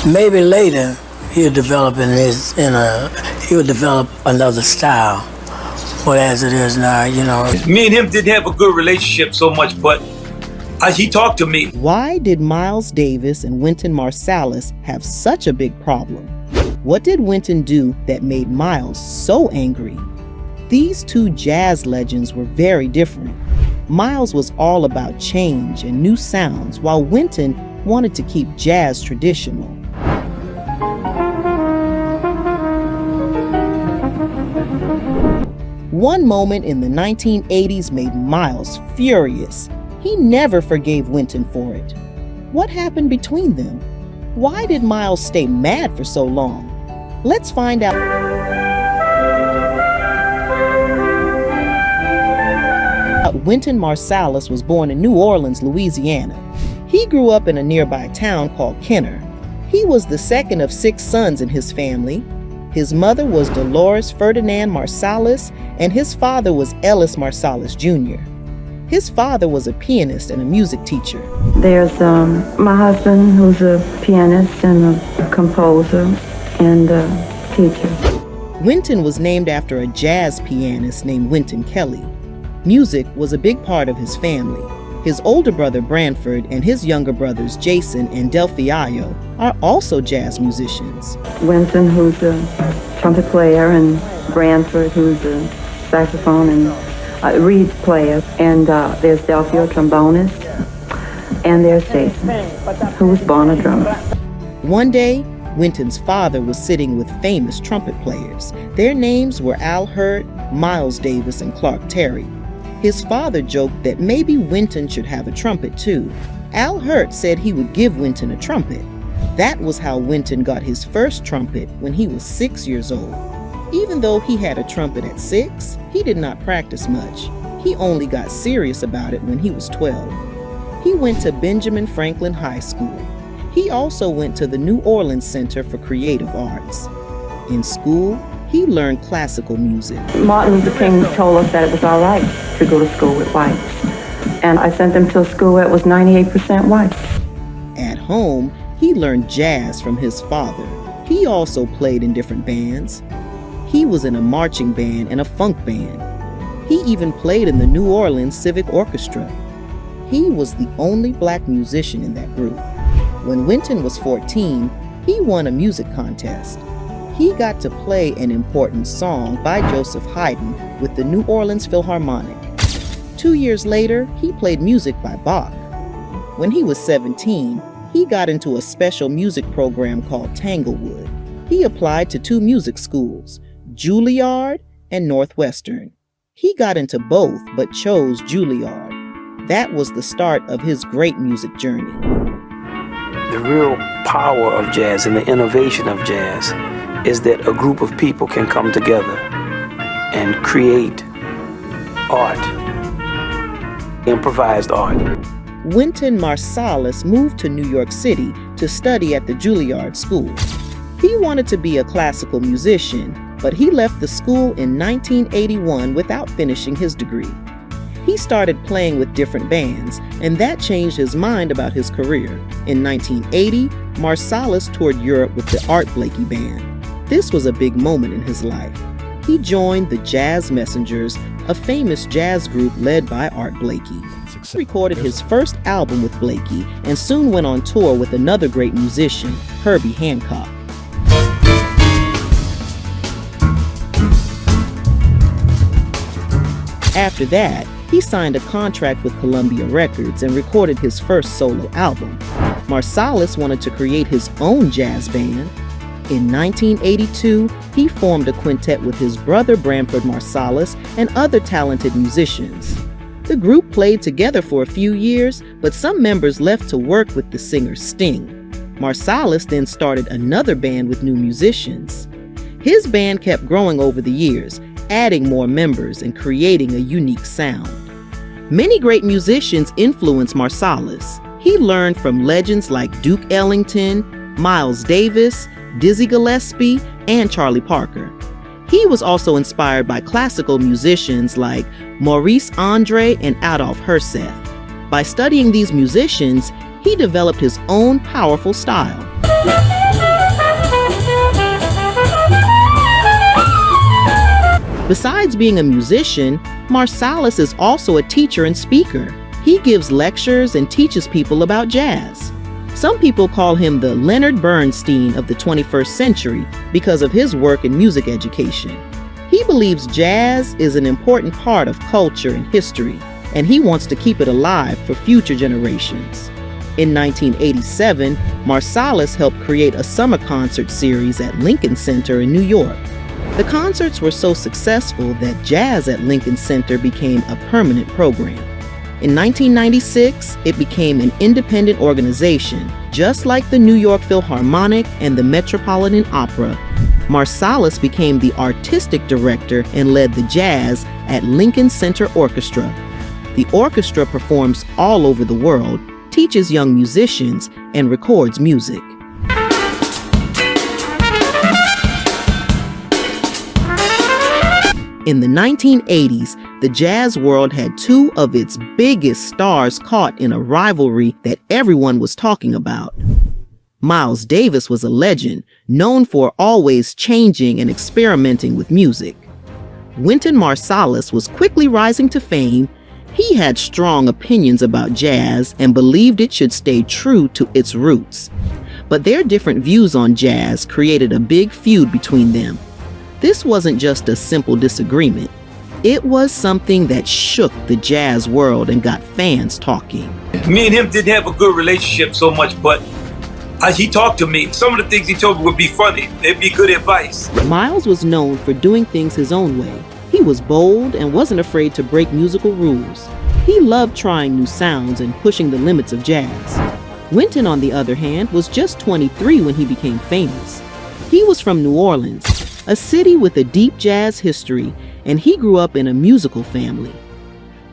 Maybe later he'll develop he'll develop another style. But as it is now, Me and him didn't have a good relationship so much, but he talked to me. Why did Miles Davis and Wynton Marsalis have such a big problem? What did Wynton do that made Miles so angry? These two jazz legends were very different. Miles was all about change and new sounds, while Wynton wanted to keep jazz traditional. One moment in the 1980s made Miles furious. He never forgave Wynton for it. What happened between them? Why did Miles stay mad for so long? Let's find out. Wynton Marsalis was born in New Orleans, Louisiana. He grew up in a nearby town called Kenner. He was the second of 6 sons in his family. His mother was Dolores Ferdinand Marsalis, and his father was Ellis Marsalis Jr. His father was a pianist and a music teacher. There's my husband, who's a pianist and a composer and a teacher. Wynton was named after a jazz pianist named Wynton Kelly. Music was a big part of his family. His older brother Branford and his younger brothers Jason and Delfiayo are also jazz musicians. Wynton, who's a trumpet player, and Branford, who's a saxophone and reed player, and there's Delphio, trombonist, and there's Jason, who was born a drummer. One day, Wynton's father was sitting with famous trumpet players. Their names were Al Hurt, Miles Davis, and Clark Terry. His father joked that maybe Wynton should have a trumpet too. Al Hurt said he would give Wynton a trumpet. That was how Wynton got his first trumpet when he was 6 years old. Even though he had a trumpet at 6, he did not practice much. He only got serious about it when he was 12. He went to Benjamin Franklin High School. He also went to the New Orleans Center for Creative Arts. In school, he learned classical music. Martin Luther King told us that it was all right to go to school with whites. And I sent him to a school where it was 98% white. At home, he learned jazz from his father. He also played in different bands. He was in a marching band and a funk band. He even played in the New Orleans Civic Orchestra. He was the only black musician in that group. When Wynton was 14, he won a music contest. He got to play an important song by Joseph Haydn with the New Orleans Philharmonic. 2 years later, he played music by Bach. When he was 17, he got into a special music program called Tanglewood. He applied to 2 music schools, Juilliard and Northwestern. He got into both but chose Juilliard. That was the start of his great music journey. The real power of jazz and the innovation of jazz is that a group of people can come together and create art, improvised art. Wynton Marsalis moved to New York City to study at the Juilliard School. He wanted to be a classical musician, but he left the school in 1981 without finishing his degree. He started playing with different bands, and that changed his mind about his career. In 1980, Marsalis toured Europe with the Art Blakey Band. This was a big moment in his life. He joined the Jazz Messengers, a famous jazz group led by Art Blakey. He recorded his first album with Blakey and soon went on tour with another great musician, Herbie Hancock. After that, he signed a contract with Columbia Records and recorded his first solo album. Marsalis wanted to create his own jazz band. In 1982, he formed a quintet with his brother Branford Marsalis and other talented musicians. The group played together for a few years, but some members left to work with the singer Sting. Marsalis then started another band with new musicians. His band kept growing over the years, adding more members and creating a unique sound. Many great musicians influenced Marsalis. He learned from legends like Duke Ellington, Miles Davis, Dizzy Gillespie, and Charlie Parker. He was also inspired by classical musicians like Maurice Andre and Adolphe Herseth. By studying these musicians, he developed his own powerful style. Besides being a musician, Marsalis is also a teacher and speaker. He gives lectures and teaches people about jazz. Some people call him the Leonard Bernstein of the 21st century because of his work in music education. He believes jazz is an important part of culture and history, and he wants to keep it alive for future generations. In 1987, Marsalis helped create a summer concert series at Lincoln Center in New York. The concerts were so successful that jazz at Lincoln Center became a permanent program. In 1996, it became an independent organization, just like the New York Philharmonic and the Metropolitan Opera. Marsalis became the artistic director and led the jazz at Lincoln Center Orchestra. The orchestra performs all over the world, teaches young musicians, and records music. In the 1980s, the jazz world had two of its biggest stars caught in a rivalry that everyone was talking about. Mylus Davis was a legend, known for always changing and experimenting with music. Wynton Marsalis was quickly rising to fame. He had strong opinions about jazz and believed it should stay true to its roots. But their different views on jazz created a big feud between them. This wasn't just a simple disagreement. It was something that shook the jazz world and got fans talking. Me and him didn't have a good relationship so much, but he talked to me. Some of the things he told me would be funny. It'd be good advice. Mylus was known for doing things his own way. He was bold and wasn't afraid to break musical rules. He loved trying new sounds and pushing the limits of jazz. Wynton, on the other hand, was just 23 when he became famous. He was from New Orleans, a city with a deep jazz history, and he grew up in a musical family.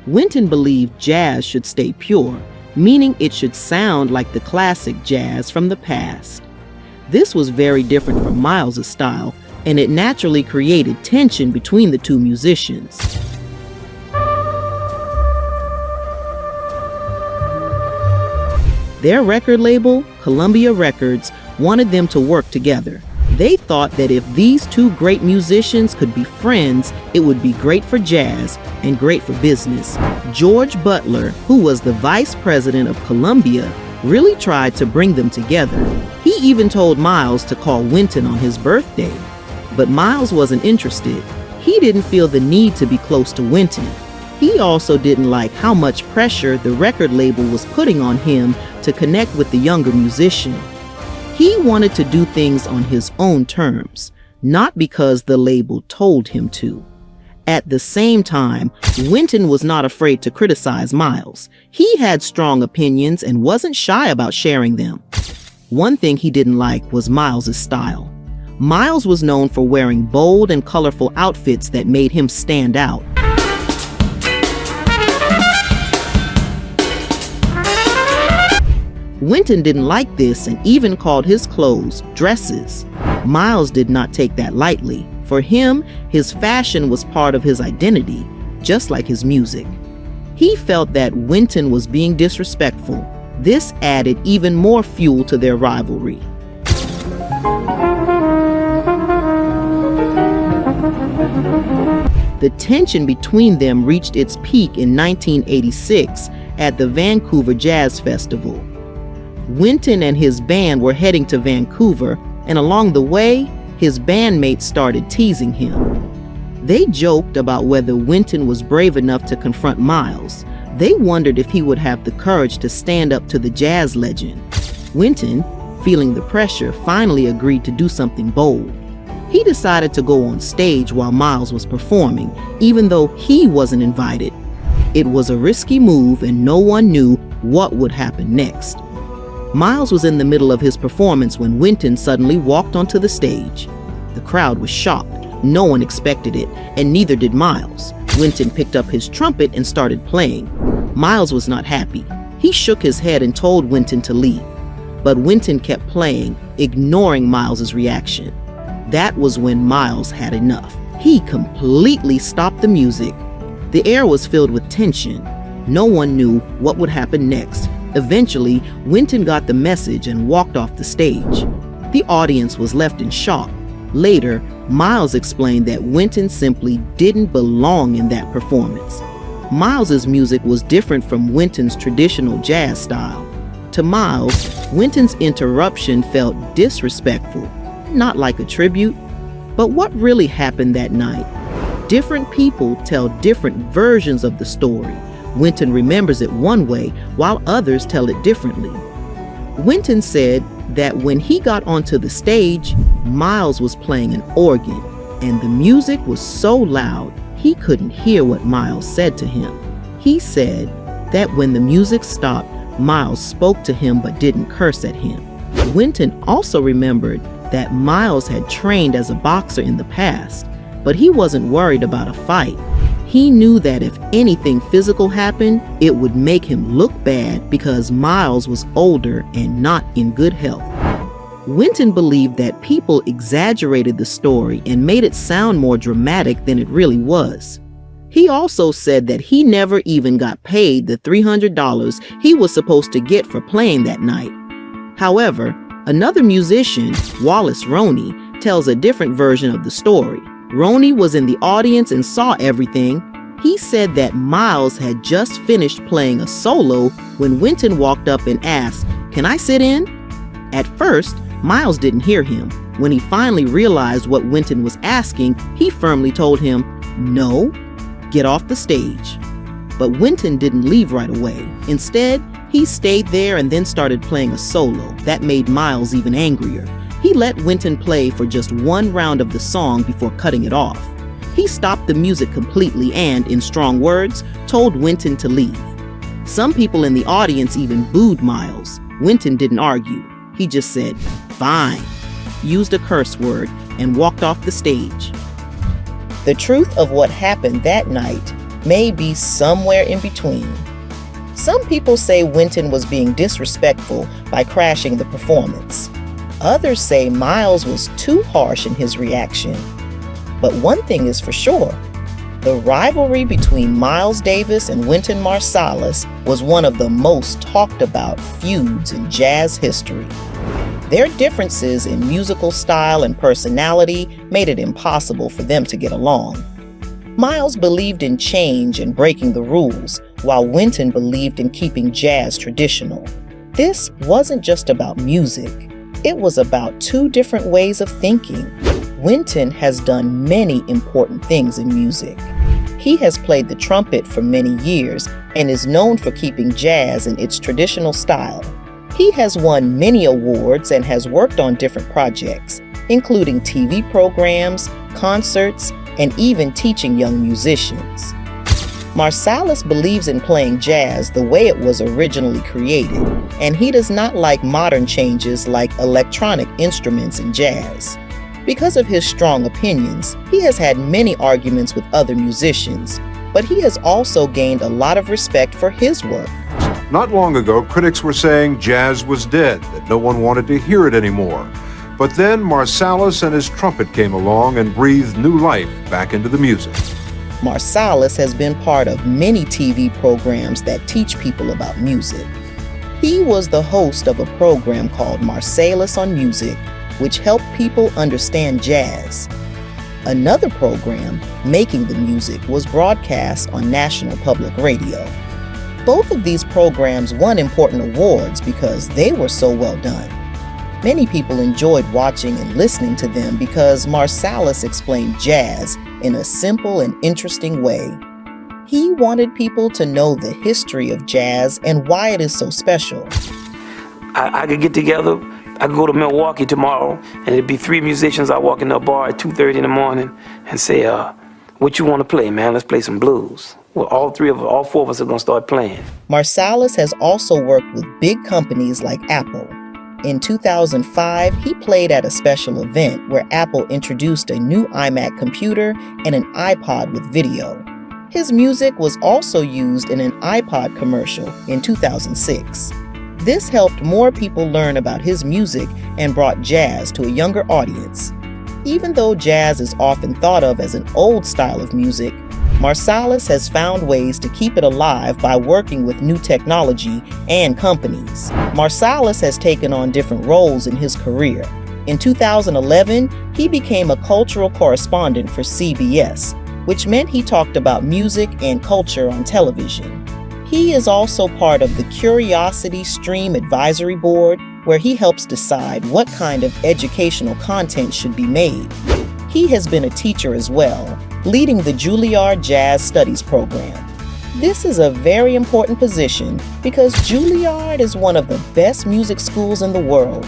Wynton believed jazz should stay pure, meaning it should sound like the classic jazz from the past. This was very different from Mylus' style, and it naturally created tension between the two musicians. Their record label, Columbia Records, wanted them to work together. They thought that if these two great musicians could be friends, it would be great for jazz and great for business. George Butler, who was the vice president of Columbia, really tried to bring them together. He even told Mylus to call Wynton on his birthday. But Mylus wasn't interested. He didn't feel the need to be close to Wynton. He also didn't like how much pressure the record label was putting on him to connect with the younger musician. He wanted to do things on his own terms, not because the label told him to. At the same time, Wynton was not afraid to criticize Mylus. He had strong opinions and wasn't shy about sharing them. One thing he didn't like was Mylus' style. Mylus was known for wearing bold and colorful outfits that made him stand out. Wynton didn't like this and even called his clothes dresses. Mylus did not take that lightly. For him, his fashion was part of his identity, just like his music. He felt that Wynton was being disrespectful. This added even more fuel to their rivalry. The tension between them reached its peak in 1986 at the Vancouver Jazz Festival. Wynton and his band were heading to Vancouver, and along the way, his bandmates started teasing him. They joked about whether Wynton was brave enough to confront Mylus. They wondered if he would have the courage to stand up to the jazz legend. Wynton, feeling the pressure, finally agreed to do something bold. He decided to go on stage while Mylus was performing, even though he wasn't invited. It was a risky move and no one knew what would happen next. Mylus was in the middle of his performance when Wynton suddenly walked onto the stage. The crowd was shocked. No one expected it, and neither did Mylus. Wynton picked up his trumpet and started playing. Mylus was not happy. He shook his head and told Wynton to leave. But Wynton kept playing, ignoring Mylus' reaction. That was when Mylus had enough. He completely stopped the music. The air was filled with tension. No one knew what would happen next. Eventually, Wynton got the message and walked off the stage. The audience was left in shock. Later, Myls explained that Wynton simply didn't belong in that performance. Myls's music was different from Wynton's traditional jazz style. To Myls, Wynton's interruption felt disrespectful, not like a tribute. But what really happened that night? Different people tell different versions of the story. Wynton remembers it one way, while others tell it differently. Wynton said that when he got onto the stage, Myls was playing an organ, and the music was so loud he couldn't hear what Myls said to him. He said that when the music stopped, Myls spoke to him but didn't curse at him. Wynton also remembered that Myls had trained as a boxer in the past, but he wasn't worried about a fight. He knew that if anything physical happened, it would make him look bad because Myls was older and not in good health. Wynton believed that people exaggerated the story and made it sound more dramatic than it really was. He also said that he never even got paid the $300 he was supposed to get for playing that night. However, another musician, Wallace Roney, tells a different version of the story. Roney was in the audience and saw everything. He said that Myls had just finished playing a solo when Wynton walked up and asked, "Can I sit in?" At first, Myls didn't hear him. When he finally realized what Wynton was asking, he firmly told him, "No, get off the stage." But Wynton didn't leave right away. Instead, he stayed there and then started playing a solo. That made Myls even angrier. He let Wynton play for just one round of the song before cutting it off. He stopped the music completely and, in strong words, told Wynton to leave. Some people in the audience even booed Myls. Wynton didn't argue. He just said, "Fine," used a curse word, and walked off the stage. The truth of what happened that night may be somewhere in between. Some people say Wynton was being disrespectful by crashing the performance. Others say Myls was too harsh in his reaction. But one thing is for sure, the rivalry between Miles Davis and Wynton Marsalis was one of the most talked about feuds in jazz history. Their differences in musical style and personality made it impossible for them to get along. Miles believed in change and breaking the rules, while Wynton believed in keeping jazz traditional. This wasn't just about music. It was about two different ways of thinking. Wynton has done many important things in music. He has played the trumpet for many years and is known for keeping jazz in its traditional style. He has won many awards and has worked on different projects, including TV programs, concerts, and even teaching young musicians. Marsalis believes in playing jazz the way it was originally created, and he does not like modern changes like electronic instruments in jazz. Because of his strong opinions, he has had many arguments with other musicians, but he has also gained a lot of respect for his work. Not long ago, critics were saying jazz was dead, that no one wanted to hear it anymore. But then Marsalis and his trumpet came along and breathed new life back into the music. Marsalis has been part of many TV programs that teach people about music. He was the host of a program called Marsalis on Music, which helped people understand jazz. Another program, Making the Music, was broadcast on National Public Radio. Both of these programs won important awards because they were so well done. Many people enjoyed watching and listening to them because Marsalis explained jazz in a simple and interesting way. He wanted people to know the history of jazz and why it is so special. I could get together, I could go to Milwaukee tomorrow, and it'd be 3 musicians. I walk in a bar at 2:30 in the morning and say, "What you want to play, man? Let's play some blues." Well, all 4 of us are going to start playing. Marsalis has also worked with big companies like Apple. In 2005, he played at a special event where Apple introduced a new iMac computer and an iPod with video. His music was also used in an iPod commercial in 2006. This helped more people learn about his music and brought jazz to a younger audience. Even though jazz is often thought of as an old style of music, Marsalis has found ways to keep it alive by working with new technology and companies. Marsalis has taken on different roles in his career. In 2011, he became a cultural correspondent for CBS, which meant he talked about music and culture on television. He is also part of the Curiosity Stream Advisory Board, where he helps decide what kind of educational content should be made. He has been a teacher as well, leading the Juilliard Jazz Studies program. This is a very important position because Juilliard is one of the best music schools in the world.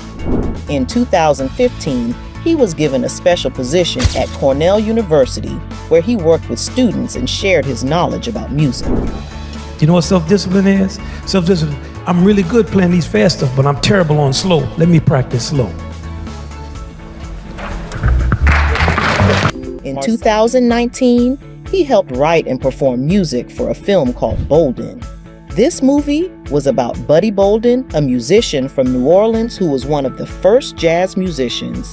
In 2015, he was given a special position at Cornell University, where he worked with students and shared his knowledge about music. You know what self-discipline is? Self-discipline. I'm really good playing these fast stuff, but I'm terrible on slow. Let me practice slow. In 2019, he helped write and perform music for a film called Bolden. This movie was about Buddy Bolden, a musician from New Orleans who was one of the first jazz musicians.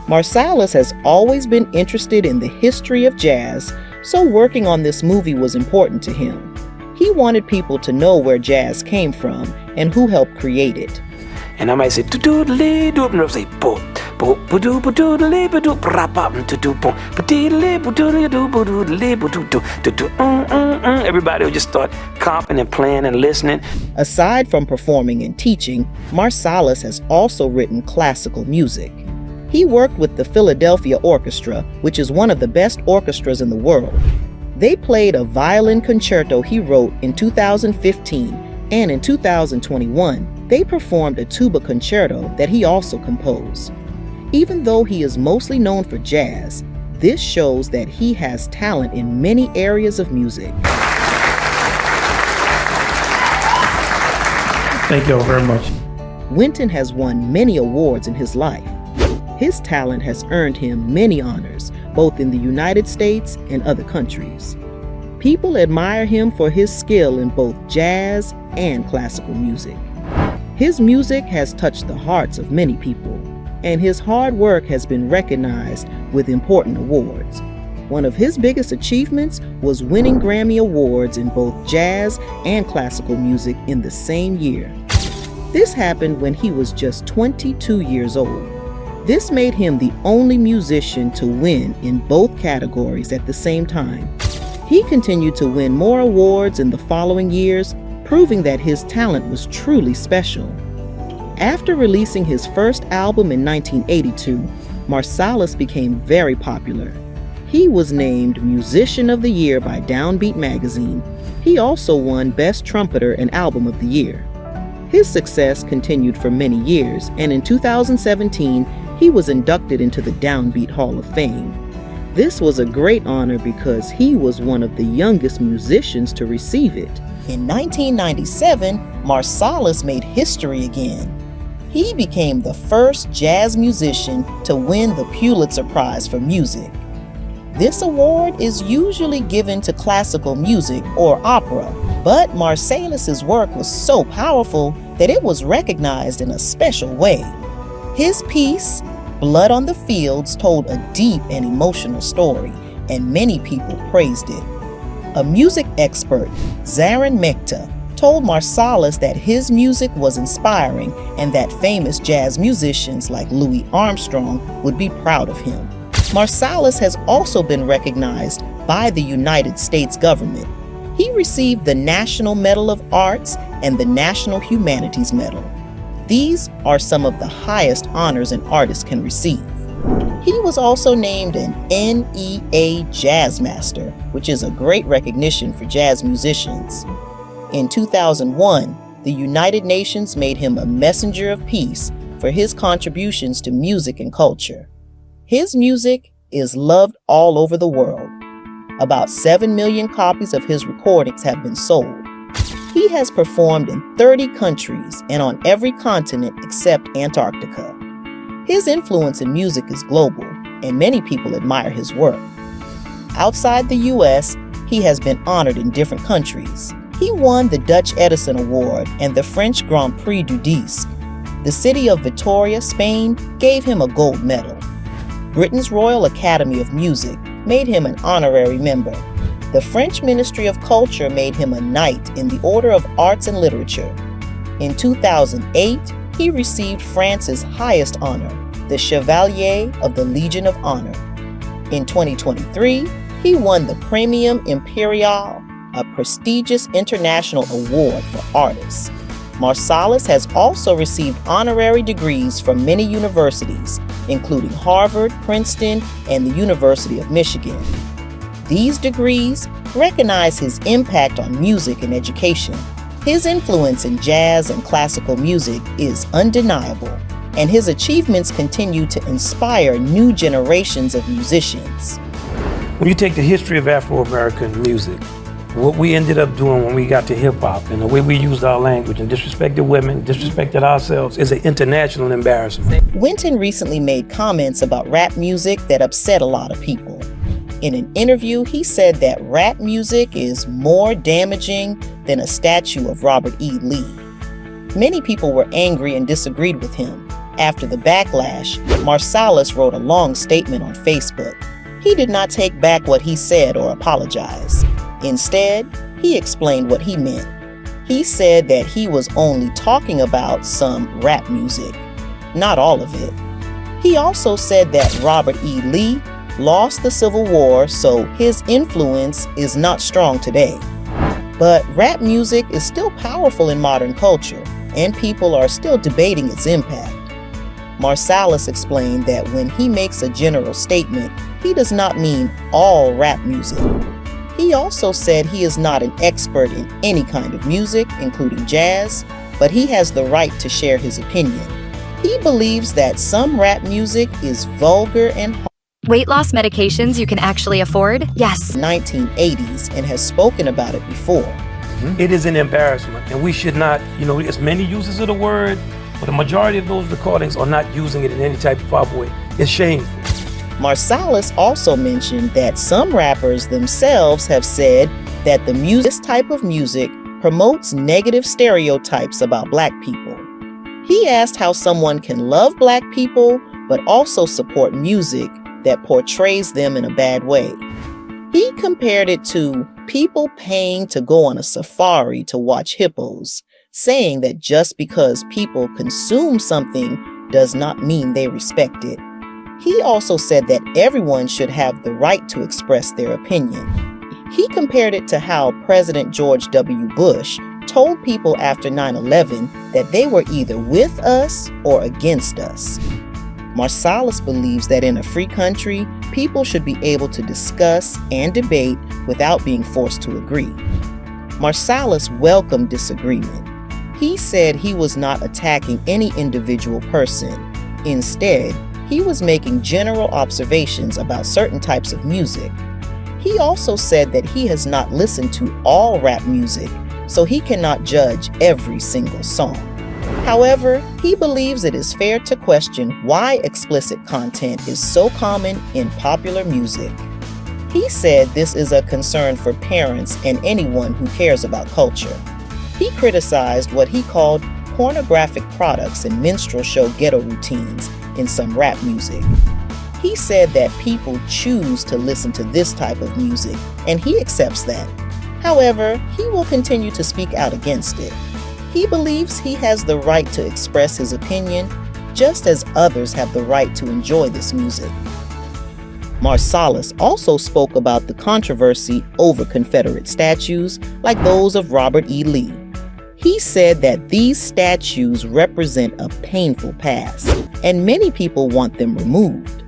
Marsalis has always been interested in the history of jazz, so working on this movie was important to him. He wanted people to know where jazz came from and who helped create it. And I might say, do-do-do-lee, do, and they'll say, bo, bo, do, do-do-lee, do, rap-up, do, bo, do-do-lee, do-do-lee, do, everybody will just start comping and playing and listening. Aside from performing and teaching, Marsalis has also written classical music. He worked with the Philadelphia Orchestra, which is one of the best orchestras in the world. They played a violin concerto he wrote in 2015, and in 2021, they performed a tuba concerto that he also composed. Even though he is mostly known for jazz, this shows that he has talent in many areas of music. Thank you all very much. Wynton has won many awards in his life. His talent has earned him many honors, both in the United States and other countries. People admire him for his skill in both jazz and classical music. His music has touched the hearts of many people, and his hard work has been recognized with important awards. One of his biggest achievements was winning Grammy Awards in both jazz and classical music in the same year. This happened when he was just 22 years old. This made him the only musician to win in both categories at the same time. He continued to win more awards in the following years, proving that his talent was truly special. After releasing his first album in 1982, Marsalis became very popular. He was named Musician of the Year by Downbeat magazine. He also won Best Trumpeter and Album of the Year. His success continued for many years, and in 2017, he was inducted into the Downbeat Hall of Fame. This was a great honor because he was one of the youngest musicians to receive it. In 1997, Marsalis made history again. He became the first jazz musician to win the Pulitzer Prize for music. This award is usually given to classical music or opera, but Marsalis's work was so powerful that it was recognized in a special way. His piece, Blood on the Fields, told a deep and emotional story, and many people praised it. A music expert, Zaran Mekta, told Marsalis that his music was inspiring and that famous jazz musicians like Louis Armstrong would be proud of him. Marsalis has also been recognized by the United States government. He received the National Medal of Arts and the National Humanities Medal. These are some of the highest honors an artist can receive. He was also named an NEA Jazz Master, which is a great recognition for jazz musicians. In 2001, the United Nations made him a Messenger of Peace for his contributions to music and culture. His music is loved all over the world. About 7 million copies of his recordings have been sold. He has performed in 30 countries and on every continent except Antarctica. His influence in music is global, and many people admire his work. Outside the U.S., he has been honored in different countries. He won the Dutch Edison Award and the French Grand Prix du Disque. The city of Vitoria, Spain, gave him a gold medal. Britain's Royal Academy of Music made him an honorary member. The French Ministry of Culture made him a Knight in the Order of Arts and Literature. In 2008, he received France's highest honor, the Chevalier of the Legion of Honor. In 2023, he won the Premium Imperial, a prestigious international award for artists. Marsalis has also received honorary degrees from many universities, including Harvard, Princeton, and the University of Michigan. These degrees recognize his impact on music and education. His influence in jazz and classical music is undeniable, and his achievements continue to inspire new generations of musicians. When you take the history of Afro-American music, what we ended up doing when we got to hip-hop and the way we used our language and disrespected women, disrespected ourselves is an international embarrassment. Wynton recently made comments about rap music that upset a lot of people. In an interview, he said that rap music is more damaging than a statue of Robert E. Lee. Many people were angry and disagreed with him. After the backlash, Marsalis wrote a long statement on Facebook. He did not take back what he said or apologize. Instead, he explained what he meant. He said that he was only talking about some rap music, not all of it. He also said that Robert E. Lee lost the Civil War, so his influence is not strong today. But rap music is still powerful in modern culture, and people are still debating its impact. Marsalis explained that when he makes a general statement, he does not mean all rap music. He also said he is not an expert in any kind of music, including jazz, but he has the right to share his opinion. He believes that some rap music is vulgar and weight loss medications you can actually afford? Yes. 1980s and has spoken about it before. It is an embarrassment, and we should not, as many uses of the word, but the majority of those recordings are not using it in any type of proper way. It's shameful. Marsalis also mentioned that some rappers themselves have said that this type of music promotes negative stereotypes about Black people. He asked how someone can love Black people but also support music that portrays them in a bad way. He compared it to people paying to go on a safari to watch hippos, saying that just because people consume something does not mean they respect it. He also said that everyone should have the right to express their opinion. He compared it to how President George W. Bush told people after 9/11 that they were either with us or against us. Marsalis believes that in a free country, people should be able to discuss and debate without being forced to agree. Marsalis welcomed disagreement. He said he was not attacking any individual person. Instead, he was making general observations about certain types of music. He also said that he has not listened to all rap music, so he cannot judge every single song. However, he believes it is fair to question why explicit content is so common in popular music. He said this is a concern for parents and anyone who cares about culture. He criticized what he called pornographic products and minstrel show ghetto routines in some rap music. He said that people choose to listen to this type of music, and he accepts that. However, he will continue to speak out against it. He believes he has the right to express his opinion, just as others have the right to enjoy this music. Marsalis also spoke about the controversy over Confederate statues like those of Robert E. Lee. He said that these statues represent a painful past, and many people want them removed.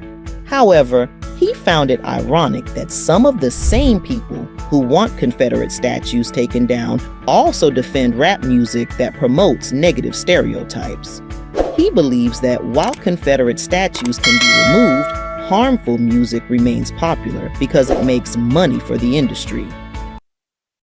However, he found it ironic that some of the same people who want Confederate statues taken down also defend rap music that promotes negative stereotypes. He believes that while Confederate statues can be removed, harmful music remains popular because it makes money for the industry.